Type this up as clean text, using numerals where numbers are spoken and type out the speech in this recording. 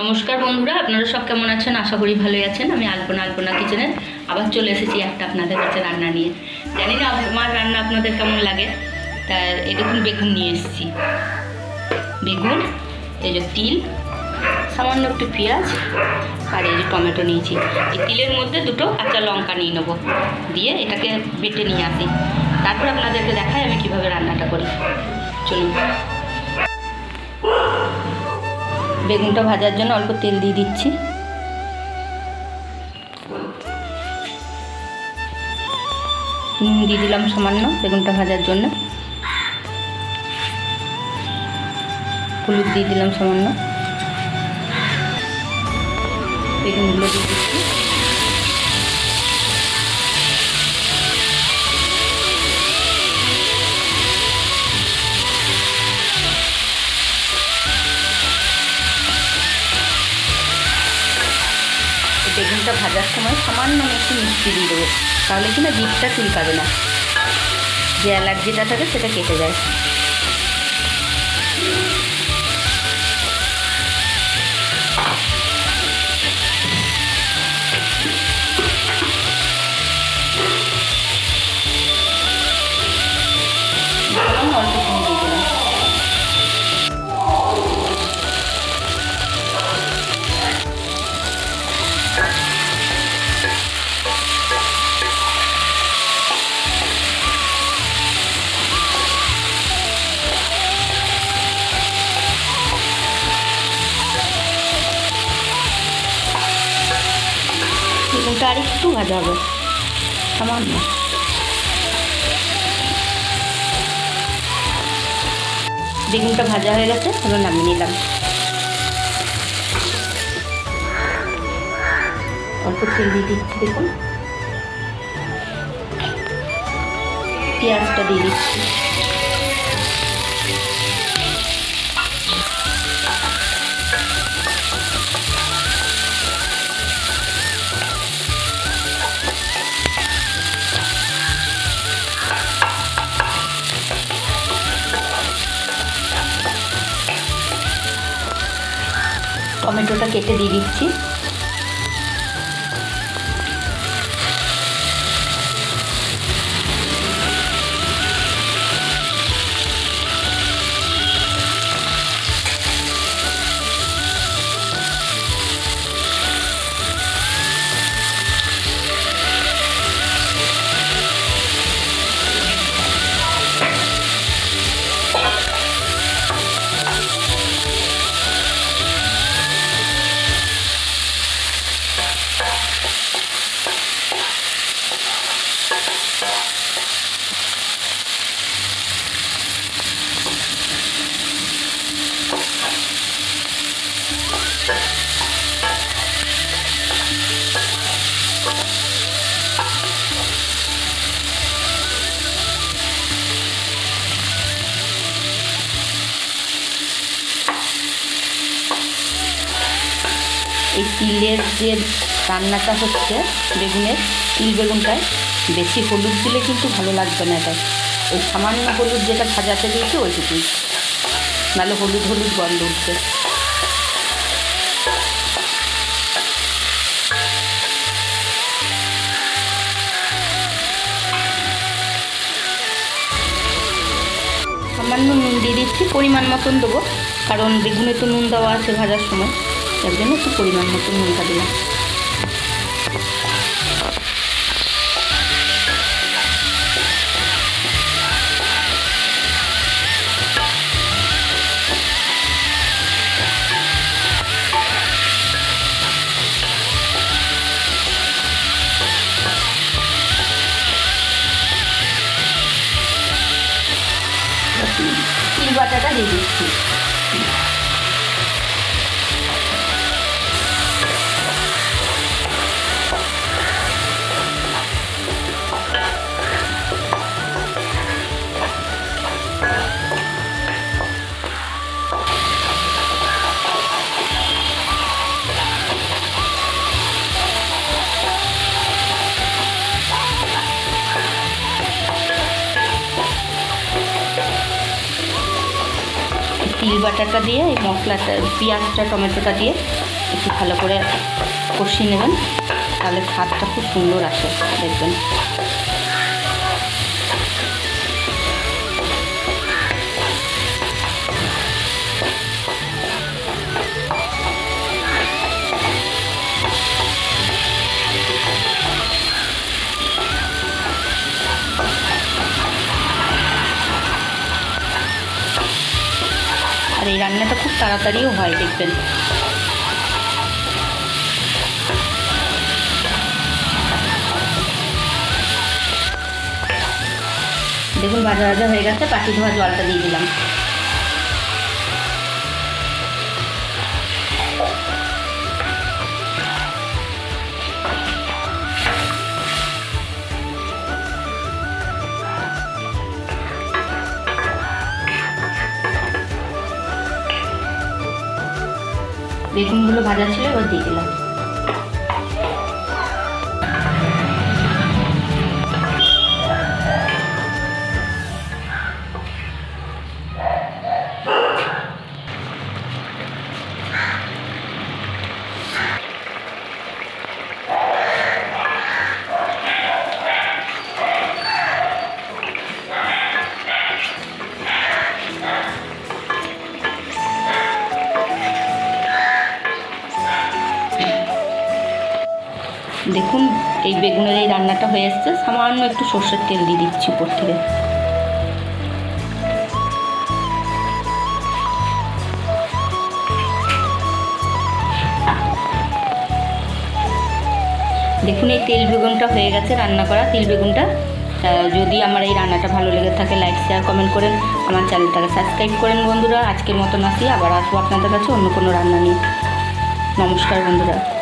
নমস্কার বন্ধুরা, আপনারা সব কেমন আছেন? আশা করি ভালোই আছেন। আমি আলপনা কিচেনে আবার চলে এসেছি একটা আপনাদের কাছে রান্না নিয়ে। জানি না আমার রান্না আপনাদের কেমন লাগে। তা এই দেখুন, বেগুন নিয়ে এসেছি। বেগুন, এই যে তিল, সামান্য একটু পেঁয়াজ, আর এই যে টমেটো নিয়েছি। এই তিলের মধ্যে দুটো কাঁচা লঙ্কা নিয়ে নেবো, দিয়ে এটাকে বেটে নিয়ে আসি। তারপর আপনাদেরকে দেখাই আমি কিভাবে রান্নাটা করি। চলুন। বেগুনটা ভাজার জন্য অল্প তেল দিয়ে দিচ্ছি। নুন দিয়ে দিলাম সামান্য বেগুনটা ভাজার জন্য। হলুদ দিয়ে দিলাম সামান্য। বেগুনগুলো দিয়ে দিচ্ছি। বেগুনটা ভাজার সময় সামান্য একটু মিষ্টি দিয়ে দেবো, তাহলে কি না জিভটা চুলকাবে না, যে অ্যালার্জিটা থাকে সেটা কেটে যায়। অল্প চিনি দিয়ে দিলাম। বেগুনটা আর একটু ভাজা হবে সামান্য। বেগুনটা ভাজা হয়ে গেছে, এবার নামিয়ে নিলাম। অল্প তেল দিয়ে দিচ্ছি। দেখুন, পেঁয়াজটা দিয়ে দিচ্ছি। টমেটোটা কেটে দিয়ে দিচ্ছি। এই তিলের যে রান্নাটা হচ্ছে বেগুনের, তিল বেগুনটায় বেশি হলুদ দিলে কিন্তু ভালো লাগবে না। এটা ওই সামান্য হলুদ যেটা ভাজাতে দিয়েছি ওইটুকুই, নাহলে হলুদ হলুদ গন্ধ উঠবে। সামান্য নুন দিয়ে দিচ্ছি, পরিমাণ মতন দেবো, কারণ বেগুনে তো নুন দেওয়া আছে ভাজার সময়, তার জন্য একটু পরিমাণ মতো নুনটা দিলাম। তিল বাটাটা দিয়ে দিচ্ছি। তিল বাটাটা দিয়ে এই মশলাটা, পেঁয়াজটা, টমেটোটা দিয়ে একটু ভালো করে কষিয়ে নেবেন, তাহলে স্বাদটা খুব সুন্দর আসে দেখবেন। আর এই রান্নাটা খুব তাড়াতাড়িও হয় দেখবেন। দেখুন ভাজা ভাজা হয়ে গেছে, বাটি ধোয়া জলটা দিয়ে দিলাম। বেগুনগুলো ভাজা ছিল, এবার দিয়ে দিলাম। দেখুন এই বেগুনের এই রান্নাটা হয়ে এসছে, সামান্য একটু সর্ষের তেল দিয়ে দিচ্ছি উপর থেকে। দেখুন এই তেল বেগুনটা হয়ে গেছে, রান্না করা তেল বেগুনটা। যদি আমার এই রান্নাটা ভালো লেগে থাকে লাইক শেয়ার কমেন্ট করেন, আমার চ্যানেলটাকে সাবস্ক্রাইব করেন বন্ধুরা। আজকের মতন আসি, আবার আসবো আপনাদের কাছে অন্য কোনো রান্না নিয়ে। নমস্কার বন্ধুরা।